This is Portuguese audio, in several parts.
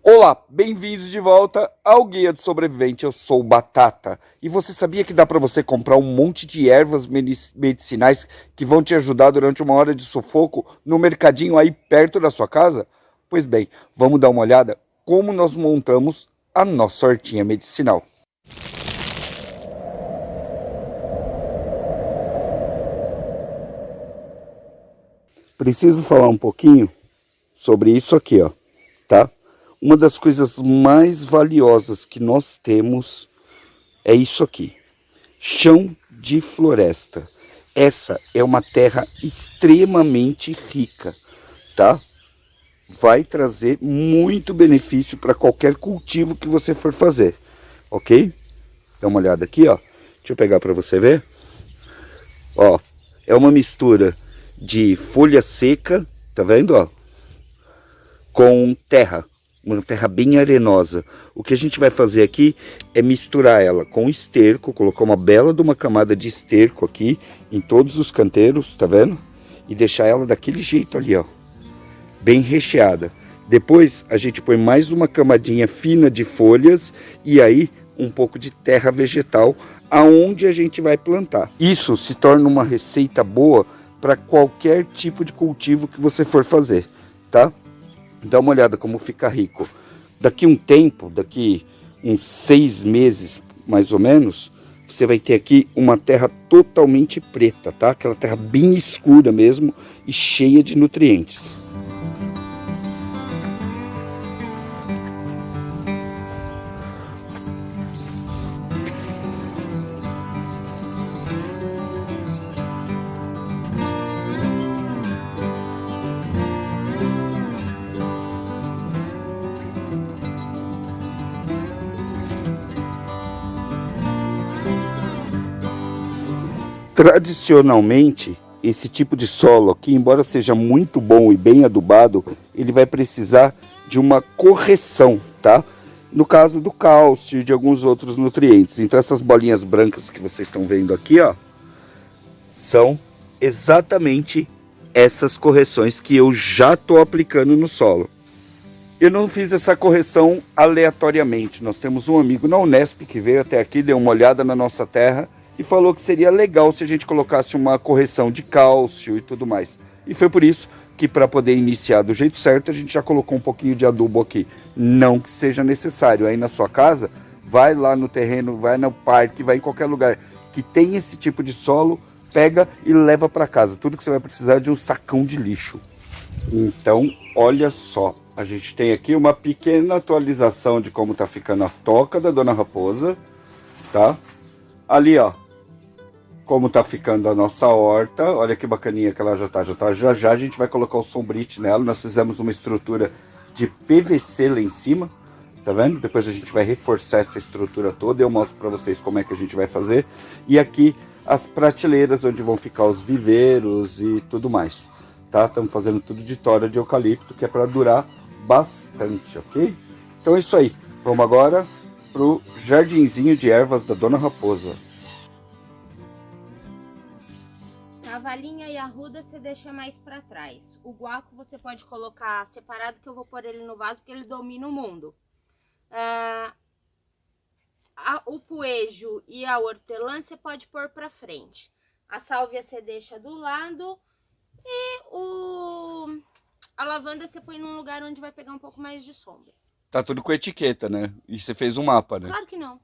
Olá, bem-vindos de volta ao Guia do Sobrevivente. Eu sou o Batata. E você sabia que dá para você comprar um monte de ervas medicinais que vão te ajudar durante uma hora de sufoco no mercadinho aí perto da sua casa? Pois bem, vamos dar uma olhada como nós montamos a nossa hortinha medicinal. Preciso falar um pouquinho sobre isso aqui, ó, tá? Uma das coisas mais valiosas que nós temos é isso aqui, chão de floresta. Essa é uma terra extremamente rica, tá? Vai trazer muito benefício para qualquer cultivo que você for fazer, ok? Dá uma olhada aqui, ó. Deixa eu pegar para você ver. Ó, é uma mistura de folha seca, tá vendo, ó? Com terra, uma terra bem arenosa. O que a gente vai fazer aqui é misturar ela com esterco, colocar uma bela de uma camada de esterco aqui em todos os canteiros, tá vendo? E deixar ela daquele jeito ali, ó, bem recheada. Depois a gente põe mais uma camadinha fina de folhas e aí um pouco de terra vegetal aonde a gente vai plantar. Isso se torna uma receita boa para qualquer tipo de cultivo que você for fazer, tá? Dá uma olhada como fica rico. Daqui um tempo, daqui uns 6 meses mais ou menos, você vai ter aqui uma terra totalmente preta, tá? Aquela terra bem escura mesmo e cheia de nutrientes. Tradicionalmente, esse tipo de solo aqui, embora seja muito bom e bem adubado, ele vai precisar de uma correção, tá? No caso do cálcio e de alguns outros nutrientes. Então essas bolinhas brancas que vocês estão vendo aqui, ó, são exatamente essas correções que eu já estou aplicando no solo. Eu não fiz essa correção aleatoriamente. Nós temos um amigo na Unesp que veio até aqui, deu uma olhada na nossa terra e falou que seria legal se a gente colocasse uma correção de cálcio e tudo mais. E foi por isso que, para poder iniciar do jeito certo, a gente já colocou um pouquinho de adubo aqui. Não que seja necessário. Aí na sua casa, vai lá no terreno, vai no parque, vai em qualquer lugar que tem esse tipo de solo, pega e leva para casa. Tudo que você vai precisar é de um sacão de lixo. Então, olha só. A gente tem aqui uma pequena atualização de como tá ficando a toca da Dona Raposa, tá? Ali, ó, como tá ficando a nossa horta. Olha que bacaninha que ela já tá. Já já a gente vai colocar o sombrite nela. Nós fizemos uma estrutura de PVC lá em cima, tá vendo? Depois a gente vai reforçar essa estrutura toda. Eu mostro para vocês como é que a gente vai fazer. E aqui as prateleiras onde vão ficar os viveiros e tudo mais, tá? Estamos fazendo tudo de tora de eucalipto, que é para durar bastante, ok? Então é isso aí. Vamos agora pro jardinzinho de ervas da Dona Raposa. A valinha e a arruda você deixa mais para trás. O guaco você pode colocar separado, que eu vou pôr ele no vaso porque ele domina o mundo. O poejo e a hortelã você pode pôr para frente. A sálvia você deixa do lado e a lavanda você põe num lugar onde vai pegar um pouco mais de sombra. Tá tudo com etiqueta, né? E você fez um mapa, né? Claro que não.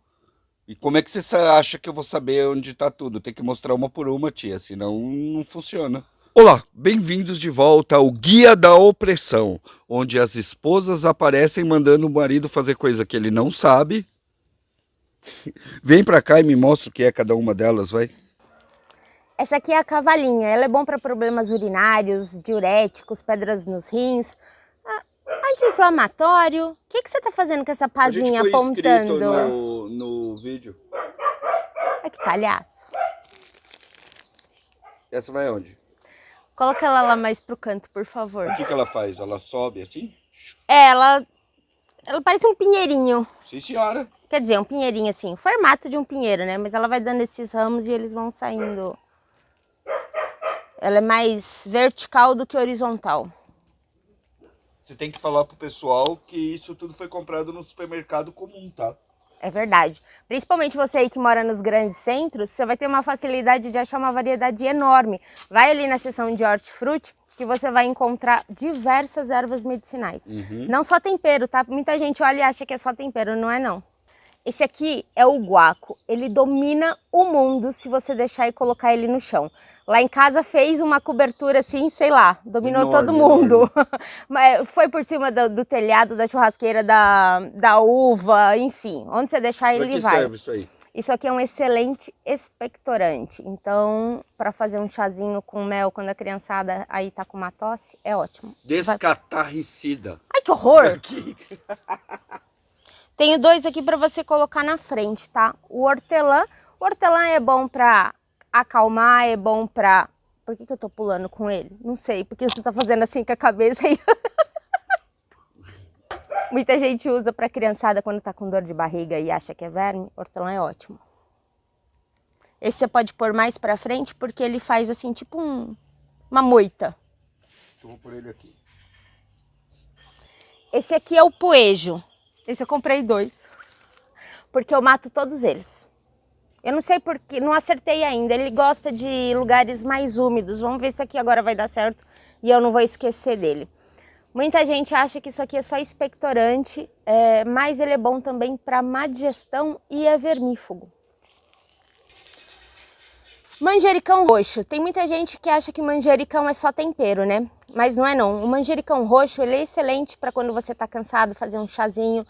E como é que você acha que eu vou saber onde tá tudo? Tem que mostrar uma por uma, tia, senão não funciona. Olá, bem-vindos de volta ao Guia da Opressão, onde as esposas aparecem mandando o marido fazer coisa que ele não sabe. Vem pra cá e me mostra o que é cada uma delas, vai. Essa aqui é a cavalinha, ela é bom para problemas urinários, diuréticos, pedras nos rins, anti-inflamatório. O que você tá fazendo com essa pazinha apontando? No vídeo. Ai, que palhaço. Essa vai aonde? Coloca ela lá mais pro canto, por favor. O que ela faz? Ela sobe assim? Ela parece um pinheirinho. Sim, senhora. Quer dizer, um pinheirinho assim, formato de um pinheiro, né? Mas ela vai dando esses ramos e eles vão saindo. Ela é mais vertical do que horizontal. Você tem que falar pro pessoal que isso tudo foi comprado no supermercado comum, tá? É verdade. Principalmente você aí que mora nos grandes centros, você vai ter uma facilidade de achar uma variedade enorme. Vai ali na seção de hortifruti que você vai encontrar diversas ervas medicinais. Não só tempero, tá? Muita gente olha e acha que é só tempero, não é não. Esse aqui é o guaco. Ele domina o mundo se você deixar e colocar ele no chão. Lá em casa fez uma cobertura assim, sei lá, dominou Enorme, todo mundo. enorme. Mas foi por cima do telhado, da churrasqueira, da uva, enfim. Onde você deixar Pra ele que vai. serve isso aí? Isso aqui é um excelente expectorante. Então, para fazer um chazinho com mel quando a criançada aí tá com uma tosse, é ótimo. Descatarricida. Ai, que horror! Aqui. Tenho dois aqui para você colocar na frente, tá? O hortelã. O hortelã é bom para acalmar, é bom para... Por que eu tô pulando com ele? Não sei, porque você tá fazendo assim com a cabeça aí. Muita gente usa para criançada quando tá com dor de barriga e acha que é verme. Hortelã é ótimo. Esse você pode pôr mais para frente porque ele faz assim, tipo uma moita. Eu vou pôr ele aqui. Esse aqui é o poejo. Esse eu comprei 2. Porque eu mato todos eles. Eu não sei porque, não acertei ainda. Ele gosta de lugares mais úmidos. Vamos ver se aqui agora vai dar certo e eu não vou esquecer dele. Muita gente acha que isso aqui é só expectorante, mas ele é bom também para má digestão e é vermífugo. Manjericão roxo. Tem muita gente que acha que manjericão é só tempero, né? Mas não é não. O manjericão roxo ele é excelente para quando você está cansado, fazer um chazinho.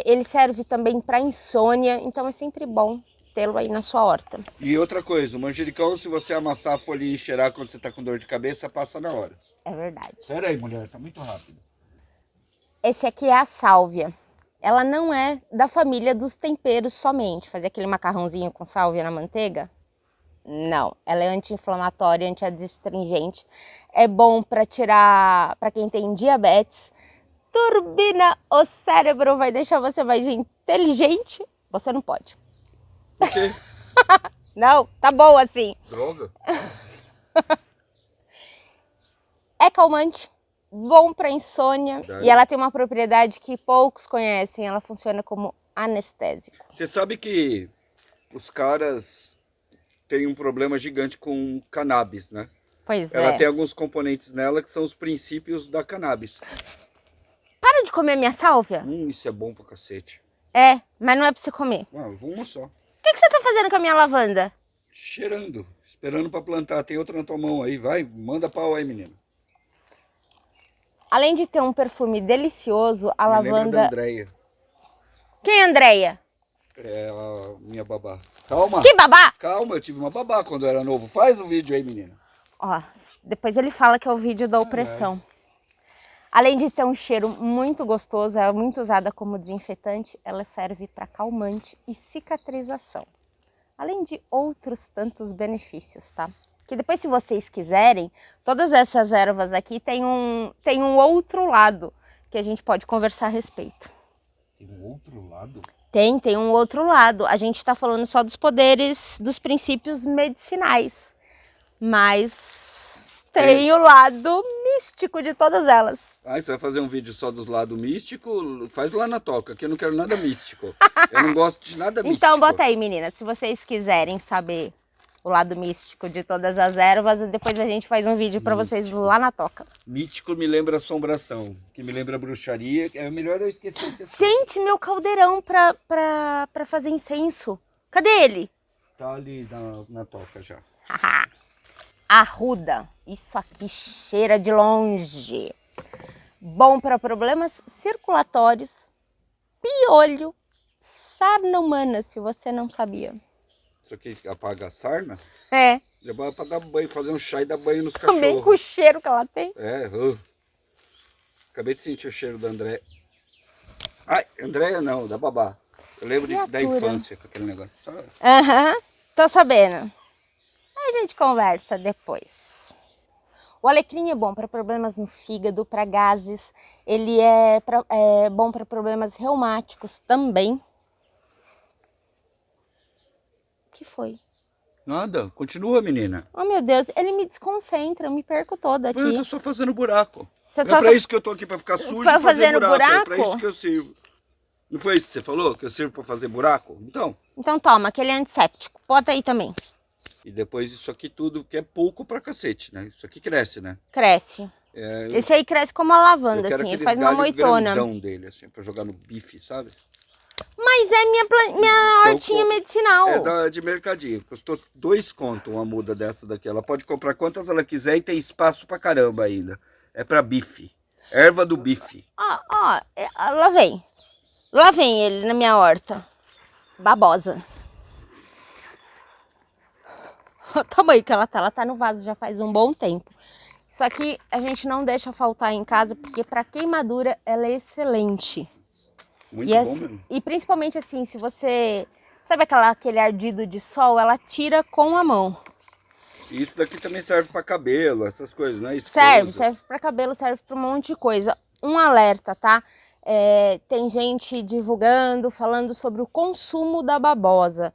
Ele serve também para insônia, então é sempre bom tê-lo aí na sua horta. E outra coisa, o manjericão, se você amassar a folhinha e cheirar quando você tá com dor de cabeça, passa na hora. É verdade. Sério aí, mulher, tá muito rápido. Esse aqui é a sálvia. Ela não é da família dos temperos somente. Fazer aquele macarrãozinho com sálvia na manteiga? Não. Ela é anti-inflamatória, anti-adstringente. É bom para tirar, para quem tem diabetes. Turbina o cérebro, vai deixar você mais inteligente. Você não pode. Por quê? Não, tá bom assim. Droga. É calmante, bom para insônia e ela tem uma propriedade que poucos conhecem. Ela funciona como anestésico. Você sabe que os caras têm um problema gigante com cannabis, né? Pois Ela é. tem alguns componentes nela que são os princípios da cannabis. Para de comer minha sálvia. Isso é bom pra cacete. É, mas não é pra você comer. Ah, uma só. O que você tá fazendo com a minha lavanda? Cheirando, esperando pra plantar. Tem outra na tua mão aí, vai, manda pau aí, menina. Além de ter um perfume delicioso, a Me lembra da lavanda... Andréia. Quem é Andréia? É a minha babá. Calma. Que babá! Calma, eu tive uma babá quando eu era novo. Faz o vídeo aí, menina. Ó, depois ele fala que é o vídeo da opressão. Além de ter um cheiro muito gostoso, é muito usada como desinfetante, ela serve para calmante e cicatrização. Além de outros tantos benefícios, tá? Que depois, se vocês quiserem, todas essas ervas aqui tem um outro lado que a gente pode conversar a respeito. Tem um outro lado? Tem um outro lado. A gente está falando só dos poderes, dos princípios medicinais. Mas tem o lado místico de todas elas. Ah, você vai fazer um vídeo só dos lados místicos? Faz lá na toca, que eu não quero nada místico. Eu não gosto de nada místico. Então bota aí, meninas, se vocês quiserem saber o lado místico de todas as ervas, depois a gente faz um vídeo para vocês lá na toca. Místico me lembra assombração, que me lembra bruxaria. É melhor eu esquecer esse assunto. Gente, meu caldeirão pra fazer incenso. Cadê ele? Tá ali na toca já. Arruda. Isso aqui cheira de longe. Bom para problemas circulatórios, piolho, sarna humana, se você não sabia. Isso aqui apaga a sarna? É, Leva pra dar banho, fazer um chá e dar banho nos também cachorros. com o cheiro que ela tem. Acabei de sentir o cheiro da André. Ai, Andréia não, da babá. Eu lembro da infância com aquele negócio. Aham, tô sabendo. Aí a gente conversa depois. O alecrim é bom para problemas no fígado, para gases. Ele é bom para problemas reumáticos também. O que foi? Nada, continua, menina. Oh, meu Deus, ele me desconcentra, eu me perco toda Eu aqui. tô só fazendo buraco. Você Não é pra isso que eu tô aqui, pra ficar sujo e fazer buraco. É pra isso que eu sirvo. Não foi isso que você falou? Que eu sirvo pra fazer buraco? Então. Então toma, aquele antisséptico. Bota aí também. E depois isso aqui tudo, que é pouco pra cacete, né? Isso aqui cresce, né? Cresce. Esse aí cresce como a lavanda, assim. Ele faz uma moitona. Dele, assim, pra jogar no bife, sabe? Mas é minha Então, hortinha medicinal. É de mercadinho. Custou 2 contos uma muda dessa daqui. Ela pode comprar quantas ela quiser e tem espaço pra caramba ainda. É pra bife. Erva do bife. Lá vem. Lá vem ele na minha horta. Babosa. Olha o tamanho que ela tá. Ela tá no vaso já faz um bom tempo. Isso aqui a gente não deixa faltar em casa, porque para queimadura ela é excelente. Muito bom mesmo. E principalmente assim, se você... Sabe aquele ardido de sol? Ela tira com a mão. E isso daqui também serve para cabelo, essas coisas, não é isso? Serve para cabelo, serve para um monte de coisa. Um alerta, tá? Tem gente divulgando, falando sobre o consumo da babosa.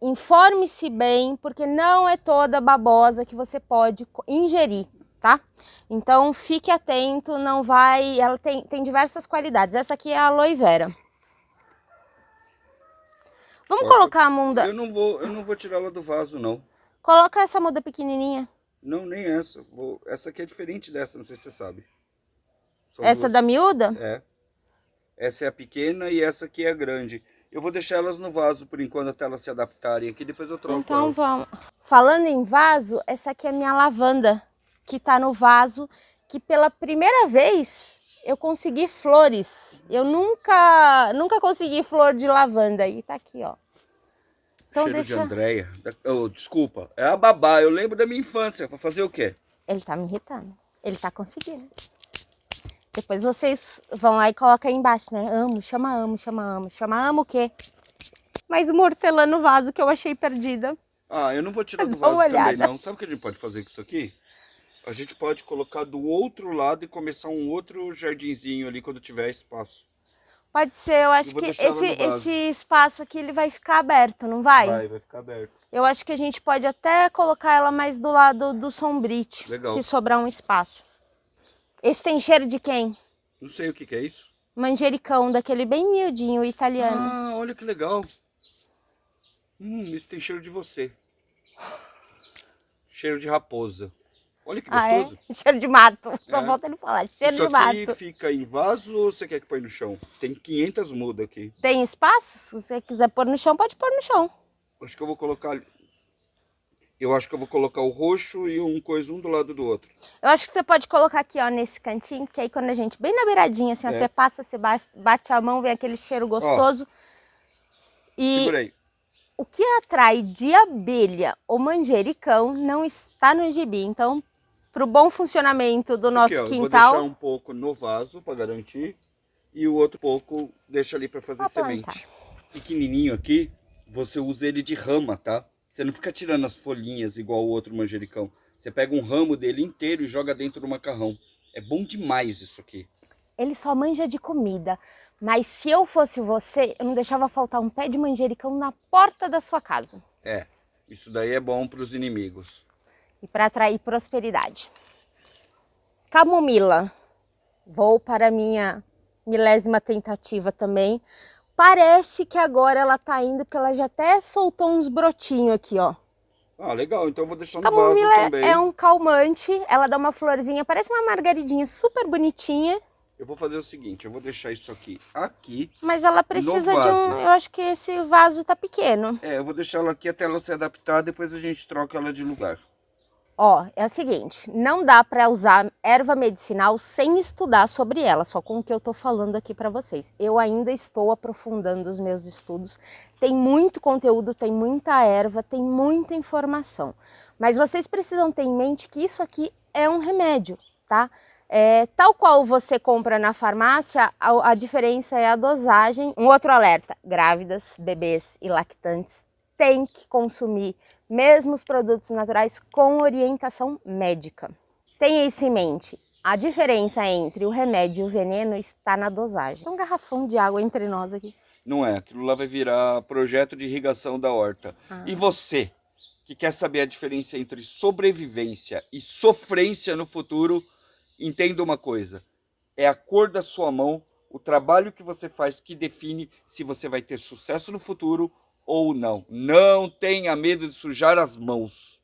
Informe-se bem, porque não é toda babosa que você pode ingerir, tá? Então fique atento, não vai... Ela tem diversas qualidades. Essa aqui é a aloe vera. Vamos colocar a muda... Eu não vou tirar ela do vaso, não. Coloca essa muda pequenininha. Não, nem essa. Essa aqui é diferente dessa, não sei se você sabe. Essa da miúda? É. Essa é a pequena e essa aqui é a grande. Eu vou deixar elas no vaso por enquanto até elas se adaptarem aqui, depois eu troco. Então vamos. Falando em vaso, essa aqui é a minha lavanda, que tá no vaso, que pela primeira vez eu consegui flores. Eu nunca consegui flor de lavanda. E tá aqui, ó. Então Cheiro de Andréia. Desculpa, é a babá. Eu lembro da minha infância. Pra fazer o quê? Ele tá me irritando. Ele tá conseguindo. Depois vocês vão lá e colocam aí embaixo, né? Amo, chama amo, chama amo. Chama amo o quê? Mais uma hortelã no vaso que eu achei perdida. Eu não vou tirar do vaso também, não. Sabe o que a gente pode fazer com isso aqui? A gente pode colocar do outro lado e começar um outro jardinzinho ali quando tiver espaço. Pode ser, eu acho que esse espaço aqui ele vai ficar aberto, não vai? Vai ficar aberto. Eu acho que a gente pode até colocar ela mais do lado do sombrite, se sobrar um espaço. Esse tem cheiro de quem? Não sei o que é isso. Manjericão, daquele bem miudinho, italiano. Olha que legal. Esse tem cheiro de você. Cheiro de raposa. Olha que gostoso. Cheiro de mato. Só falta ele falar. Cheiro de mato. Isso aqui fica em vaso ou você quer que põe no chão? Tem 500 mudas aqui. Tem espaço? Se você quiser pôr no chão, pode pôr no chão. Acho que eu vou colocar... Eu acho que eu vou colocar o roxo e um do lado do outro. Eu acho que você pode colocar aqui, ó, nesse cantinho, que aí quando a gente, bem na beiradinha, assim, ó, você passa, você bate a mão, vem aquele cheiro gostoso. Segura aí. O que atrai de abelha ou manjericão não está no gibi. Então, para o bom funcionamento do nosso quintal... Eu vou deixar um pouco no vaso para garantir e o outro pouco deixa ali para fazer semente. Pequenininho aqui, você usa ele de rama, tá? Você não fica tirando as folhinhas igual o outro manjericão. Você pega um ramo dele inteiro e joga dentro do macarrão. É bom demais isso aqui. Ele só manja de comida. Mas se eu fosse você, eu não deixava faltar um pé de manjericão na porta da sua casa. Isso daí é bom para os inimigos. E para atrair prosperidade. Camomila. Vou para a minha milésima tentativa também. Parece que agora ela tá indo, porque ela já até soltou uns brotinhos aqui, ó. Legal. Então eu vou deixar no vaso também. Camomila é um calmante. Ela dá uma florzinha, parece uma margaridinha super bonitinha. Eu vou fazer o seguinte, eu vou deixar isso aqui. Mas ela precisa de um... Eu acho que esse vaso tá pequeno. Eu vou deixar ela aqui até ela se adaptar, depois a gente troca ela de lugar. Ó, é o seguinte, não dá para usar erva medicinal sem estudar sobre ela, só com o que eu tô falando aqui para vocês. Eu ainda estou aprofundando os meus estudos. Tem muito conteúdo, tem muita erva, tem muita informação. Mas vocês precisam ter em mente que isso aqui é um remédio, tá? Tal qual você compra na farmácia, a diferença é a dosagem. Um outro alerta, grávidas, bebês e lactantes têm que consumir mesmo os produtos naturais com orientação médica. Tenha isso em mente, a diferença entre o remédio e o veneno está na dosagem. Tem um garrafão de água entre nós aqui. Não é, aquilo lá vai virar projeto de irrigação da horta. E você, que quer saber a diferença entre sobrevivência e sofrência no futuro, Entenda uma coisa, é a cor da sua mão, o trabalho que você faz que define se você vai ter sucesso no futuro ou não. Não tenha medo de sujar as mãos.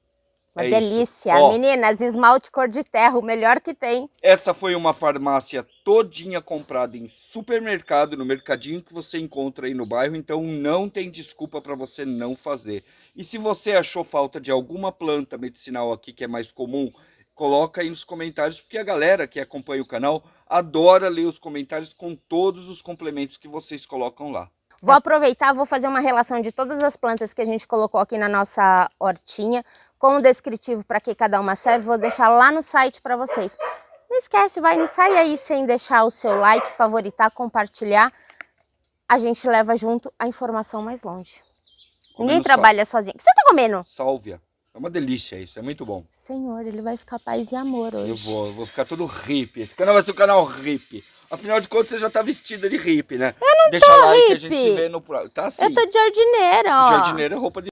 Uma É delícia. isso. Ó, Meninas, esmalte cor de terra, o melhor que tem. essa foi uma farmácia todinha comprada em supermercado, no mercadinho que você encontra aí no bairro, então não tem desculpa para você não fazer. E se você achou falta de alguma planta medicinal aqui que é mais comum, coloca aí nos comentários, porque a galera que acompanha o canal adora ler os comentários com todos os complementos que vocês colocam lá. Vou aproveitar, vou fazer uma relação de todas as plantas que a gente colocou aqui na nossa hortinha, com o descritivo para que cada uma serve, vou deixar lá no site para vocês. Não esquece, não sai aí sem deixar o seu like, favoritar, compartilhar. A gente leva junto a informação mais longe. Ninguém trabalha sozinho. O que você tá comendo? Sálvia. É uma delícia isso, é muito bom. Senhor, ele vai ficar paz e amor hoje. Eu vou ficar todo hippie. Esse canal vai ser um canal hippie. Afinal de contas, você já tá vestida de hippie, né? Eu não Deixa tô like hippie. que a gente se vê no próximo. Tá sim. Eu tô de jardineira, ó. Jardineira é roupa de